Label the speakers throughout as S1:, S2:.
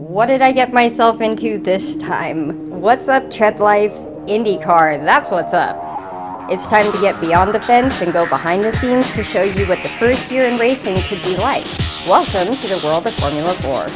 S1: What did I get myself into this time? What's up, TREADLYFE IndyCar? That's what's up. It's time to get beyond the fence and go behind the scenes to show you what the first year in racing could be like. Welcome to the world of Formula 4.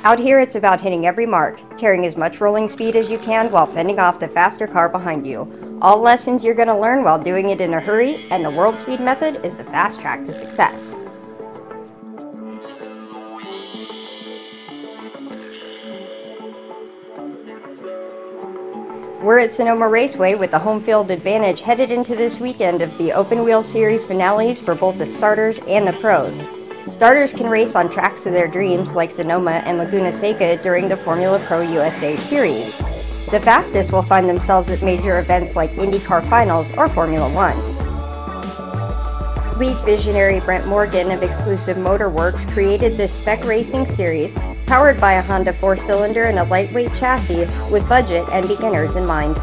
S1: Out here, it's about hitting every mark, carrying as much rolling speed as you can while fending off the faster car behind you. All lessons you're going to learn while doing it in a hurry, and the World Speed method is the fast track to success. We're at Sonoma Raceway with the home field advantage headed into this weekend of the Open Wheel Series finales for both the starters and the pros. Starters can race on tracks of their dreams like Sonoma and Laguna Seca during the Formula Pro USA Series. The fastest will find themselves at major events like IndyCar Finals or Formula 1. Lead visionary Brent Morgan of Exclusive Motorworks created this spec racing series powered by a Honda 4-cylinder and a lightweight chassis with budget and beginners in mind.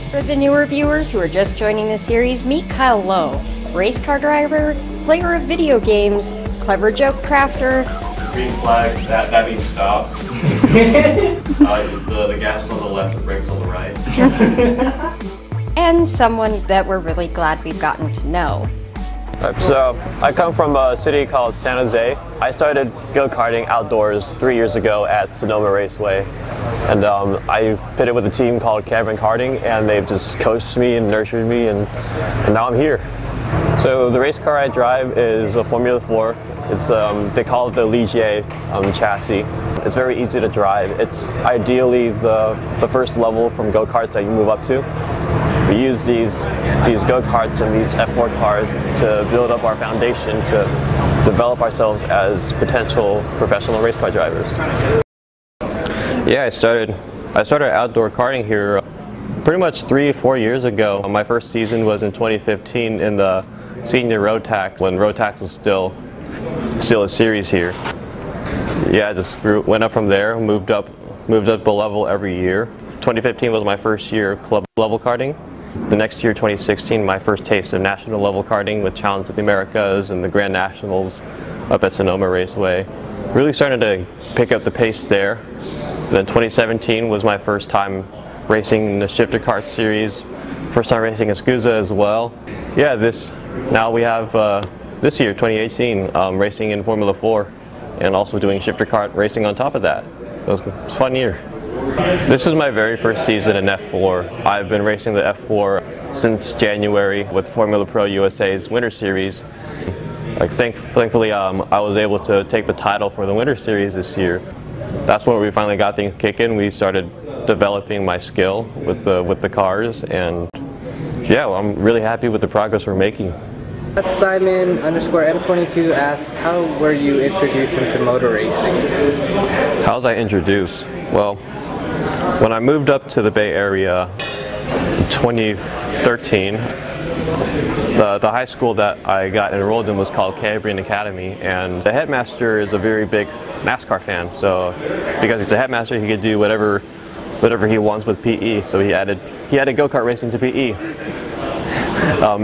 S1: For the newer viewers who are just joining the series, meet Kyle Loh, race car driver, player of video games, clever joke crafter.
S2: Green flag, that means stop. The gas is on the left, the brakes on the right.
S1: And someone that we're really glad we've gotten to know.
S3: So, I come from a city called San Jose. I started go-karting outdoors 3 years ago at Sonoma Raceway. And I pitted with a team called Cambrian International Academy, and they've just coached me and nurtured me, and now I'm here. So the race car I drive is a Formula 4. It's they call it the Ligier chassis. It's very easy to drive. It's ideally the first level from go-karts that you move up to. We use these go-karts and these F4 cars to build up our foundation to develop ourselves as potential professional race car drivers. Yeah, I started outdoor karting here pretty much 3 or 4 years ago. My first season was in 2015 in the senior road tax, when road tax was still a series here. Yeah, I just went up from there, moved up a level every year. 2015 was my first year of club level karting. The next year, 2016, my first taste of national level karting with Challenge of the Americas and the Grand Nationals up at Sonoma Raceway. Really started to pick up the pace there. Then 2017 was my first time racing in the shifter kart series. First time racing in SCUSA as well. Yeah, now we have this year, 2018, racing in Formula 4 and also doing shifter kart racing on top of that. It was a fun year. This is my very first season in F4. I've been racing the F4 since January with Formula Pro USA's Winter Series. Thankfully, I was able to take the title for the Winter Series this year. That's when we finally got things kicking. We started developing my skill with the cars, and yeah, well, I'm really happy with the progress we're making.
S4: Simon_M22 asks, how were you introduced into motor racing?
S3: How was I introduced? Well, when I moved up to the Bay Area in 2013, the high school that I got enrolled in was called Cambrian Academy, and the headmaster is a very big NASCAR fan. So because he's a headmaster, he could do whatever he wants with PE. So he added go-kart racing to PE.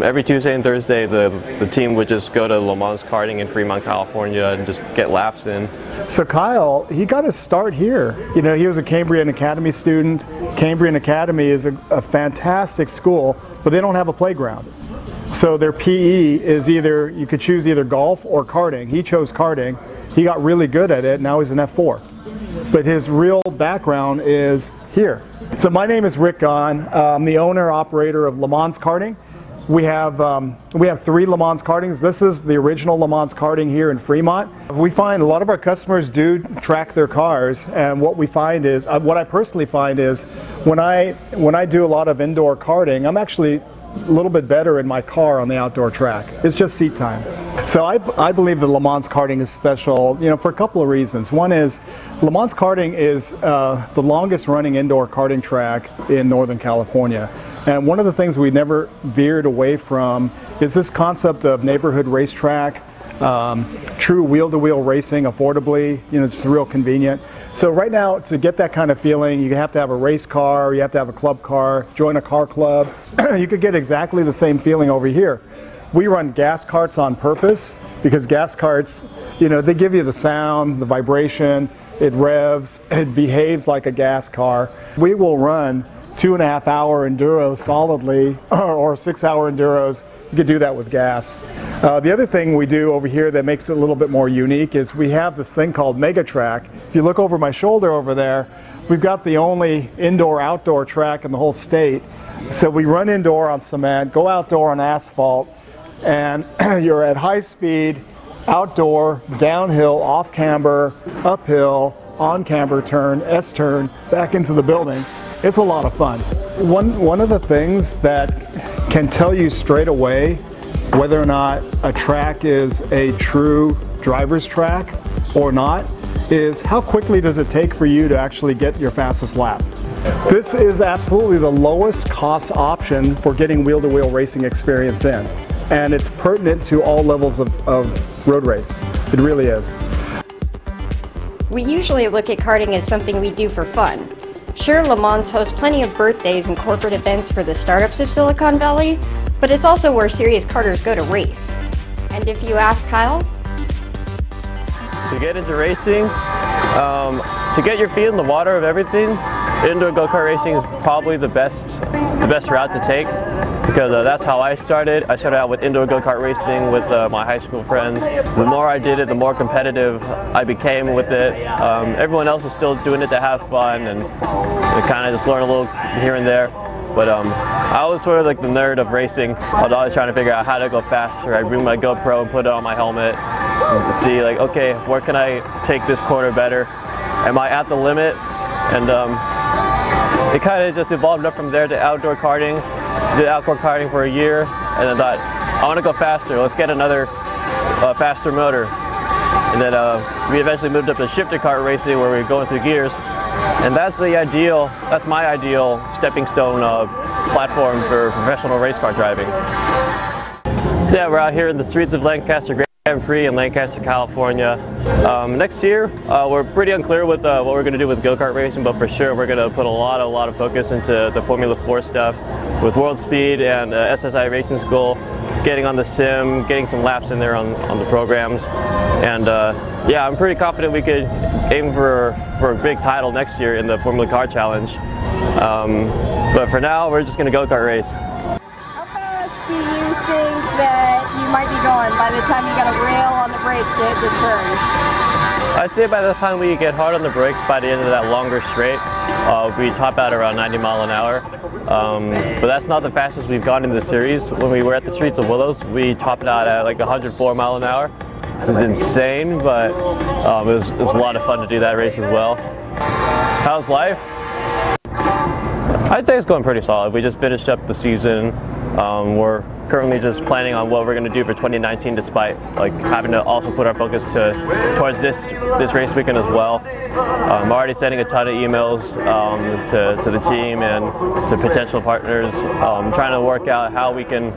S3: Every Tuesday and Thursday, the team would just go to LeMans Karting in Fremont, California, and just get laps in.
S5: So Kyle, he got his start here. You know, he was a Cambrian Academy student. Cambrian Academy is a fantastic school, but they don't have a playground. So their PE is either, you could choose either golf or karting. He chose karting. He got really good at it. Now he's an F4. But his real background is here. So my name is Rick Gahn. I'm the owner operator of LeMans Karting. We have 3 LeMans Kartings. This is the original LeMans Karting here in Fremont. We find a lot of our customers do track their cars, and what we find is, what I personally find is, when I do a lot of indoor karting, I'm actually a little bit better in my car on the outdoor track. It's just seat time. So I believe that LeMans Karting is special, you know, for a couple of reasons. One is LeMans Karting is the longest running indoor karting track in Northern California. And one of the things we never veered away from is this concept of neighborhood racetrack, true wheel-to-wheel racing affordably, you know, just real convenient. So right now, to get that kind of feeling, you have to have a race car, you have to have a club car, join a car club. You could get exactly the same feeling over here. We run gas carts on purpose because gas carts, you know, they give you the sound, the vibration, it revs, it behaves like a gas car. We will run 2.5-hour enduros solidly, or 6-hour enduros. You could do that with gas. The other thing we do over here that makes it a little bit more unique is we have this thing called Mega Track. If you look over my shoulder over there, we've got the only indoor-outdoor track in the whole state. So we run indoor on cement, go outdoor on asphalt, and you're at high speed, outdoor, downhill, off camber, uphill, on camber turn, S-turn, back into the building. It's a lot of fun. One of the things that can tell you straight away whether or not a track is a true driver's track or not is how quickly does it take for you to actually get your fastest lap. This is absolutely the lowest cost option for getting wheel-to-wheel racing experience in. And it's pertinent to all levels of road race. It really is.
S1: We usually look at karting as something we do for fun. Sure, LeMans hosts plenty of birthdays and corporate events for the startups of Silicon Valley, but it's also where serious karters go to race. And if you ask Kyle?
S3: To get into racing, to get your feet in the water of everything, indoor go-kart racing is probably the best route to take, because that's how I started. I started out with indoor go-kart racing with my high school friends. The more I did it, the more competitive I became with it. Everyone else was still doing it to have fun and kind of just learn a little here and there. But I was sort of like the nerd of racing. I was always trying to figure out how to go faster. I'd bring my GoPro and put it on my helmet and see, like, okay, where can I take this corner better? Am I at the limit? And it kind of just evolved up from there to outdoor karting. Did outdoor karting for a year, and I thought, I want to go faster. Let's get another faster motor. And then we eventually moved up to shifted kart racing, where we're going through gears. And that's my ideal stepping stone platform for professional race car driving. So yeah, we're out here in the streets of Lancaster Grand Prix in Lancaster, California. Next year, we're pretty unclear with what we're going to do with go-kart racing, but for sure we're going to put a lot of focus into the Formula 4 stuff with World Speed and SSI Racing School, getting on the sim, getting some laps in there on the programs. And yeah, I'm pretty confident we could aim for a big title next year in the Formula Car Challenge. But for now, we're just going to go-kart race.
S6: How fast do you think that you might be going by the time you got a rail on the brakes to hit this turn?
S3: I'd say by the time we get hard on the brakes, by the end of that longer straight, we top out around 90 miles an hour. But that's not the fastest we've gone in the series. When we were at the Streets of Willows, we topped out at like 104 miles an hour. It was insane, but it was a lot of fun to do that race as well. How's life? I'd say it's going pretty solid. We just finished up the season. We're currently just planning on what we're going to do for 2019, despite like having to also put our focus towards this race weekend as well. I'm already sending a ton of emails to the team and to potential partners, trying to work out how we can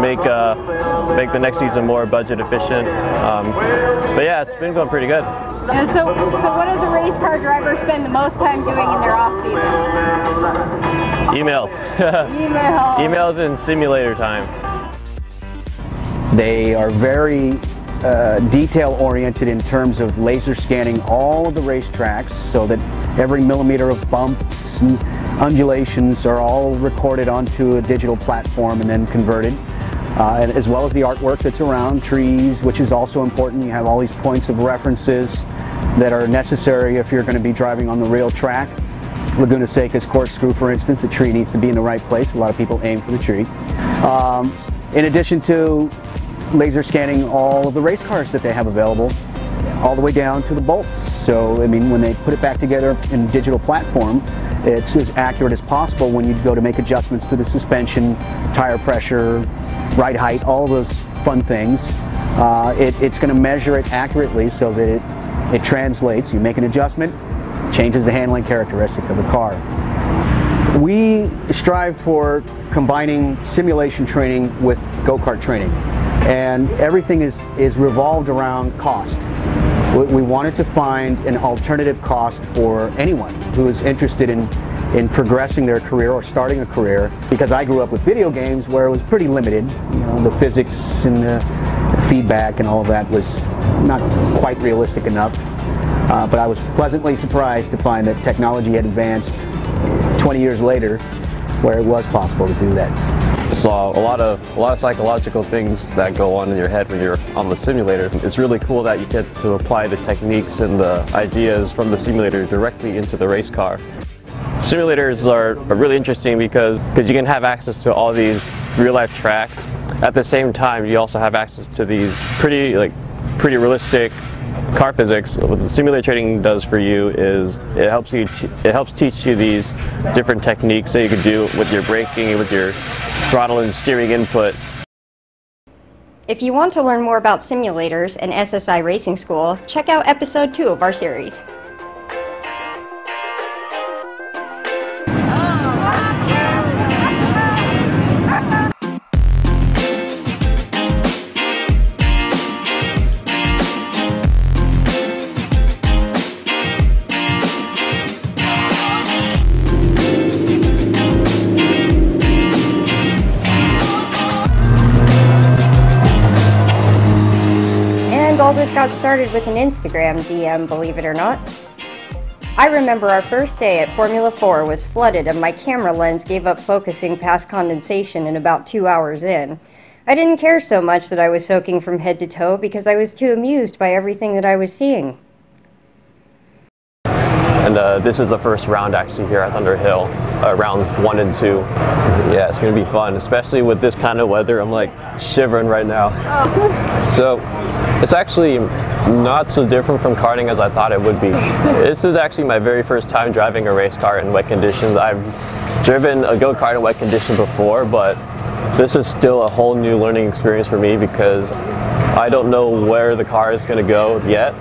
S3: make the next season more budget efficient. But yeah, it's been going pretty good.
S6: And so what does a race car driver spend the most time doing in their off season?
S3: Emails.
S6: Email.
S3: Emails and simulator time.
S7: They are very detail-oriented in terms of laser scanning all of the racetracks so that every millimeter of bumps and undulations are all recorded onto a digital platform and then converted, and as well as the artwork that's around, trees, which is also important. You have all these points of references that are necessary if you're going to be driving on the real track. Laguna Seca's corkscrew, for instance, the tree needs to be in the right place. A lot of people aim for the tree. In addition to laser scanning all of the race cars that they have available, all the way down to the bolts. So, I mean, when they put it back together in a digital platform, it's as accurate as possible when you go to make adjustments to the suspension, tire pressure, ride height, all those fun things. It's going to measure it accurately so that it translates. You make an adjustment, changes the handling characteristics of the car. We strive for combining simulation training with go-kart training, and everything is revolved around cost. We wanted to find an alternative cost for anyone who is interested in progressing their career or starting a career, because I grew up with video games where it was pretty limited. You know, the physics and the feedback and all of that was not quite realistic enough. But I was pleasantly surprised to find that technology had advanced 20 years later where it was possible to do that.
S3: So a lot of psychological things that go on in your head when you're on the simulator. It's really cool that you get to apply the techniques and the ideas from the simulator directly into the race car. Simulators are really interesting because you can have access to all these real-life tracks. At the same time, you also have access to these pretty realistic car physics. What the simulator training does for you is it helps teach you these different techniques that you can do with your braking and with your throttle and steering input.
S1: If you want to learn more about simulators and SSI Racing School, check out episode 2 of our series. All this got started with an Instagram DM, believe it or not. I remember our first day at Formula 4 was flooded and my camera lens gave up focusing past condensation in about 2 hours in. I didn't care so much that I was soaking from head to toe because I was too amused by everything that I was seeing.
S3: And this is the first round actually here at Thunderhill, rounds 1 and 2. Yeah, it's going to be fun, especially with this kind of weather. I'm like shivering right now. So it's actually not so different from karting as I thought it would be. This is actually my very first time driving a race car in wet conditions. I've driven a go-kart in wet conditions before, but this is still a whole new learning experience for me because I don't know where the car is going to go yet.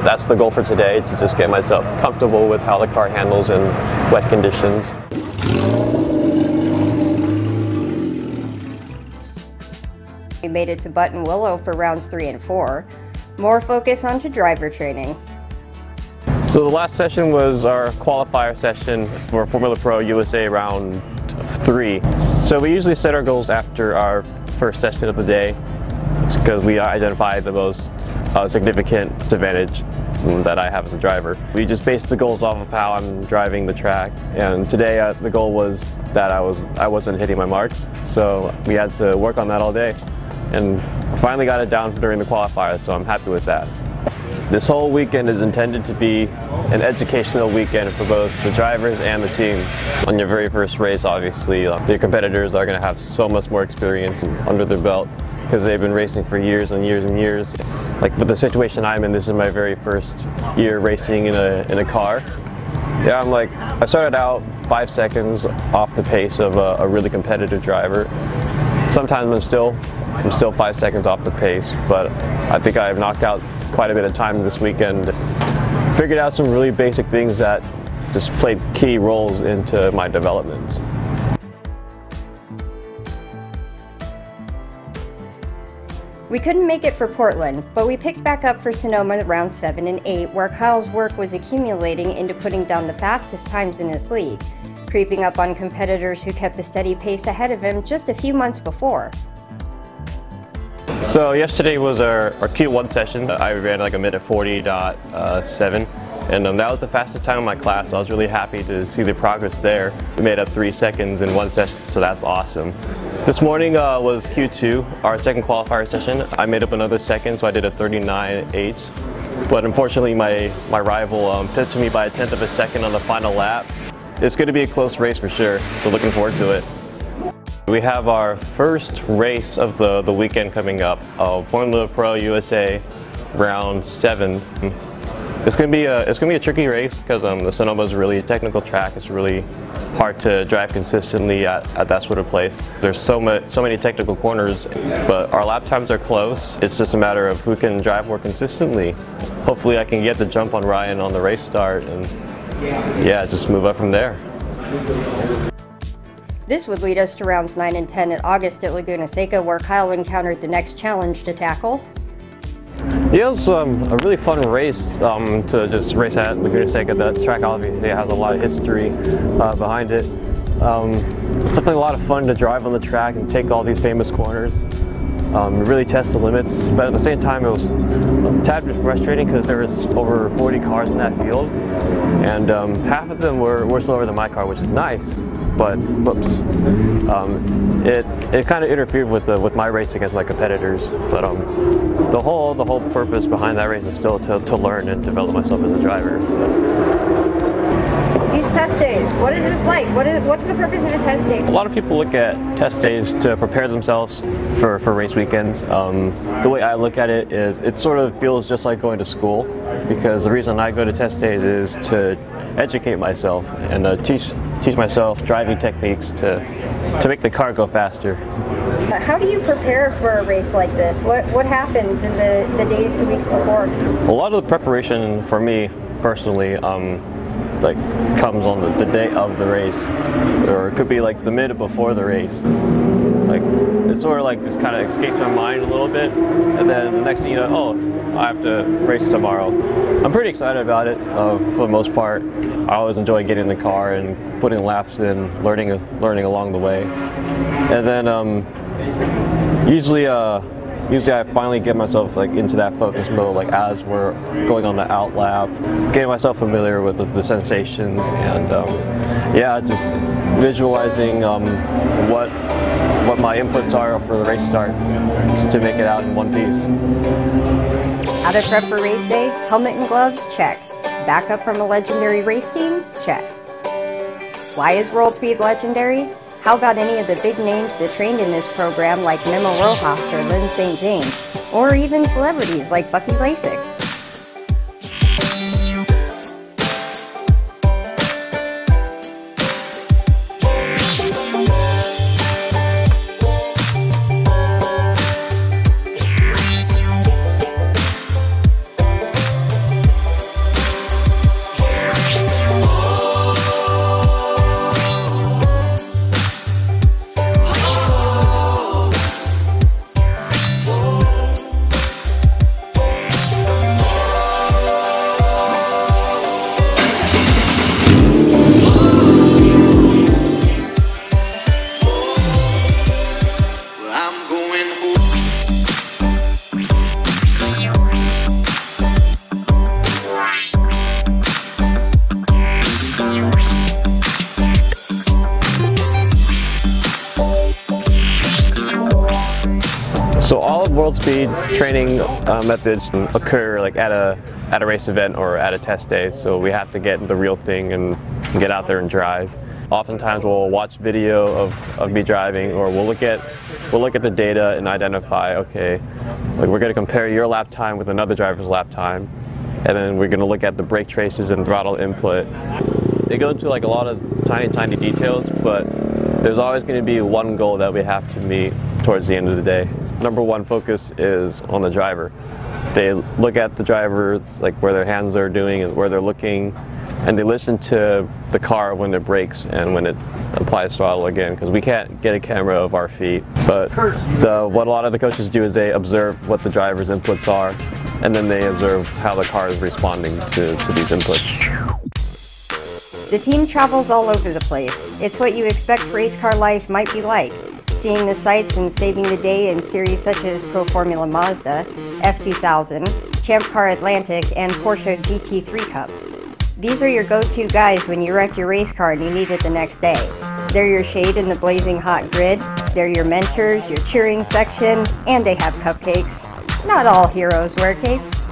S3: That's the goal for today, to just get myself comfortable with how the car handles in wet conditions.
S1: We made it to Buttonwillow for rounds 3 and 4. More focus onto driver training.
S3: So the last session was our qualifier session for Formula Pro USA round 3. So we usually set our goals after our first session of the day because we identify the most significant disadvantage that I have as a driver. We just based the goals off of how I'm driving the track, and today the goal was that I wasn't hitting my marks, so we had to work on that all day and finally got it down during the qualifier, so I'm happy with that. This whole weekend is intended to be an educational weekend for both the drivers and the team. On your very first race, obviously, your competitors are going to have so much more experience under their belt because they've been racing for years and years and years. Like with the situation I'm in, this is my very first year racing in a car. Yeah, I started out 5 seconds off the pace of a really competitive driver. Sometimes I'm still 5 seconds off the pace, but I think I've knocked out quite a bit of time this weekend. Figured out some really basic things that just played key roles into my developments.
S1: We couldn't make it for Portland, but we picked back up for Sonoma rounds 7 and 8, where Kyle's work was accumulating into putting down the fastest times in his league. creeping up on competitors who kept a steady pace ahead of him just a few months before.
S3: So yesterday was our Q1 session. I ran like a minute 40.7. And that was the fastest time in my class, so I was really happy to see the progress there. We made up 3 seconds in one session, so that's awesome. This morning was Q2, our second qualifier session. I made up another second, so I did a 39.8. But unfortunately, my rival pitched me by 1/10 of a second on the final lap. It's going to be a close race for sure, so looking forward to it. We have our first race of the weekend coming up, Formula Pro USA Round 7. It's gonna be a tricky race because the Sonoma is a really technical track. It's really hard to drive consistently at that sort of place. There's so many technical corners, but our lap times are close. It's just a matter of who can drive more consistently. Hopefully I can get the jump on Ryan on the race start and yeah, just move up from there.
S1: This would lead us to rounds 9 and 10 at August at Laguna Seca, where Kyle encountered the next challenge to tackle.
S3: Yeah, it was a really fun race to just race at Laguna Seca. The track obviously has a lot of history behind it. It's definitely a lot of fun to drive on the track and take all these famous corners. Really test the limits, but at the same time it was a tad bit frustrating because there was over 40 cars in that field, and half of them were slower than my car, which is nice. But whoops, it kind of interfered with my race against my competitors. But the whole purpose behind that race is still to learn and develop myself as a driver. So.
S1: These test days, what is this like? What's the purpose of a test day?
S3: A lot of people look at test days to prepare themselves for race weekends. The way I look at it is it sort of feels just like going to school, because the reason I go to test days is to educate myself and teach myself driving techniques to make the car go faster.
S1: How do you prepare for a race like this? What happens in the days to weeks before?
S3: A lot of the preparation for me personally like comes on the day of the race, or it could be like the minute before the race. Like it's sort of like just kind of escapes my mind a little bit, and then the next thing you know, oh, I have to race tomorrow. I'm pretty excited about it for the most part. I always enjoy getting in the car and putting laps in, learning along the way, and then usually I finally get myself like into that focus mode, like as we're going on the out lap, getting myself familiar with the sensations, and yeah, just visualizing what my inputs are for the race start, just to make it out in one piece.
S1: How to prep for race day? Helmet and gloves? Check. Backup from a legendary race team? Check. Why is World Speed legendary? How about any of the big names that trained in this program, like Memo Rojas or Lynn St. James, or even celebrities like Bucky Lasik?
S3: So all of World Speed's training methods occur like at a race event or at a test day, so we have to get the real thing and get out there and drive. Oftentimes we'll watch video of me driving, or we'll look at the data and identify, okay, like we're going to compare your lap time with another driver's lap time, and then we're going to look at the brake traces and throttle input. They go into like a lot of tiny details, but there's always going to be one goal that we have to meet towards the end of the day. Number one focus is on the driver. They look at the drivers, like where their hands are doing and where they're looking, and they listen to the car when it brakes and when it applies throttle again, because we can't get a camera of our feet. But what a lot of the coaches do is they observe what the driver's inputs are, and then they observe how the car is responding to these inputs.
S1: The team travels all over the place. It's what you expect race car life might be like, seeing the sights and saving the day in series such as Pro Formula Mazda, F2000, Champ Car Atlantic, and Porsche GT3 Cup. These are your go-to guys when you wreck your race car and you need it the next day. They're your shade in the blazing hot grid, they're your mentors, your cheering section, and they have cupcakes. Not all heroes wear capes.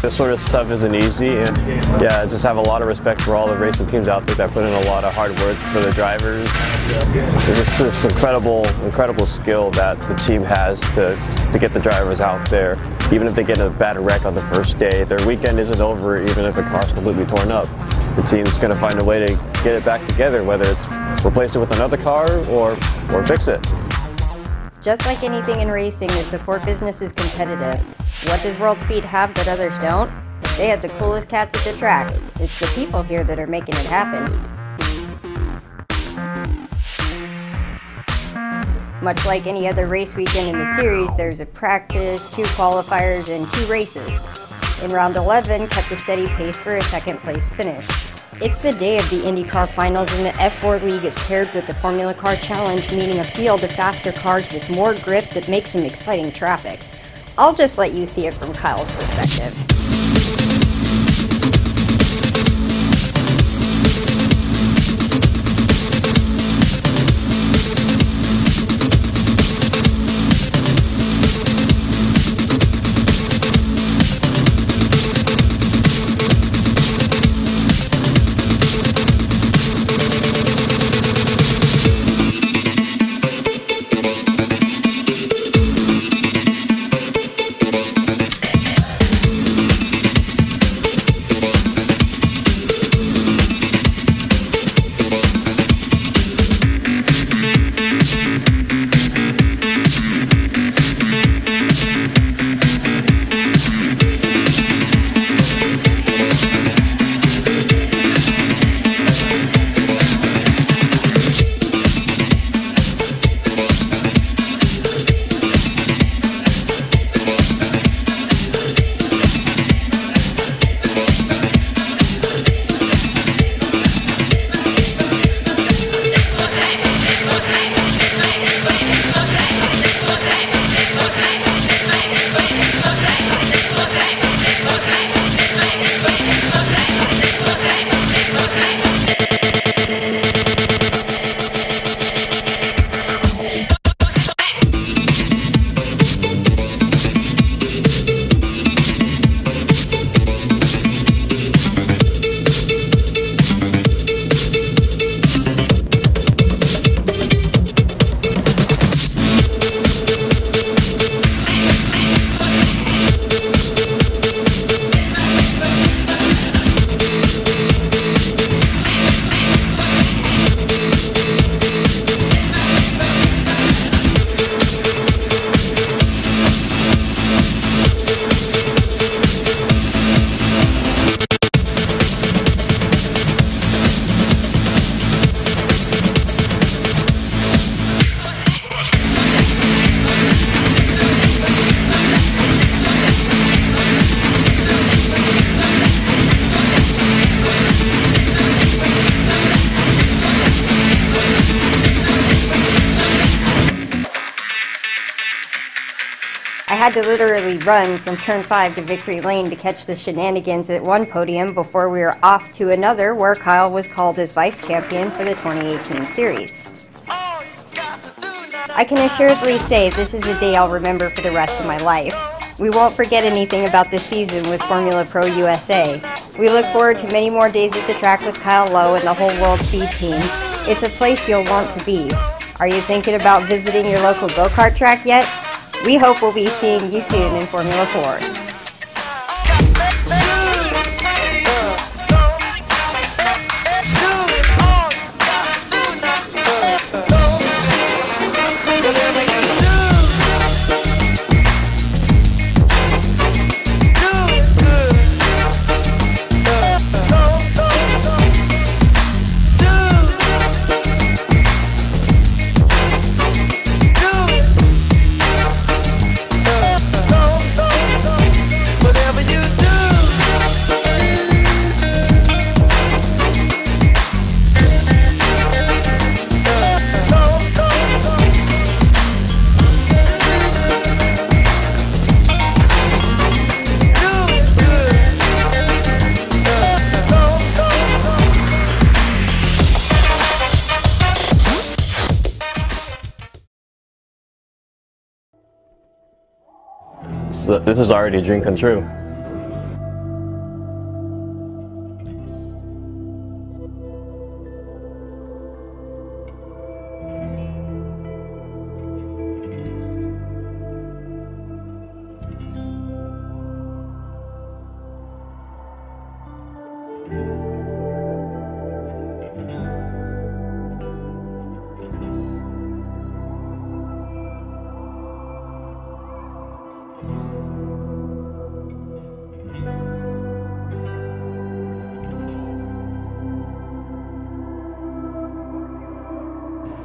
S3: This sort of stuff isn't easy, and yeah, I just have a lot of respect for all the racing teams out there that put in a lot of hard work for the drivers. It's this incredible skill that the team has to get the drivers out there. Even if they get a bad wreck on the first day, their weekend isn't over even if the car's completely torn up. The team's going to find a way to get it back together, whether it's replace it with another car or fix it.
S1: Just like anything in racing, the support business is competitive. What does World Speed have that others don't? They have the coolest cats at the track. It's the people here that are making it happen. Much like any other race weekend in the series, there's a practice, 2 qualifiers, and 2 races. In round 11, kept a steady pace for a second place finish. It's the day of the IndyCar Finals, and the F4 League is paired with the Formula Car Challenge, meaning a field of faster cars with more grip that makes some exciting traffic. I'll just let you see it from Kyle's perspective. I had to literally run from turn 5 to victory lane to catch the shenanigans at one podium before we were off to another where Kyle was called as vice champion for the 2018 series. I can assuredly say this is a day I'll remember for the rest of my life. We won't forget anything about this season with Formula Pro USA. We look forward to many more days at the track with Kyle Loh and the whole World Speed team. It's a place you'll want to be. Are you thinking about visiting your local go-kart track yet? We hope we'll be seeing you soon in Formula 4.
S3: this is already a dream come true.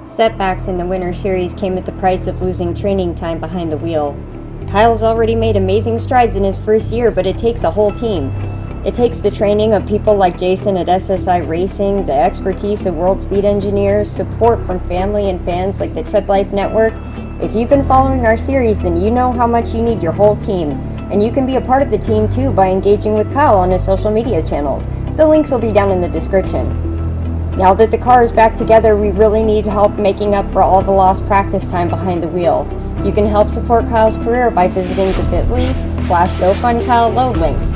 S1: Setbacks in the Winter Series came at the price of losing training time behind the wheel. Kyle's already made amazing strides in his first year, but it takes a whole team. It takes the training of people like Jason at SSI Racing, the expertise of World Speed engineers, support from family and fans like the TREADLYFE Network. If you've been following our series, then you know how much you need your whole team. And you can be a part of the team too by engaging with Kyle on his social media channels. The links will be down in the description. Now that the car is back together, we really need help making up for all the lost practice time behind the wheel. You can help support Kyle's career by visiting the bit.ly/GoFundKyleLoh link.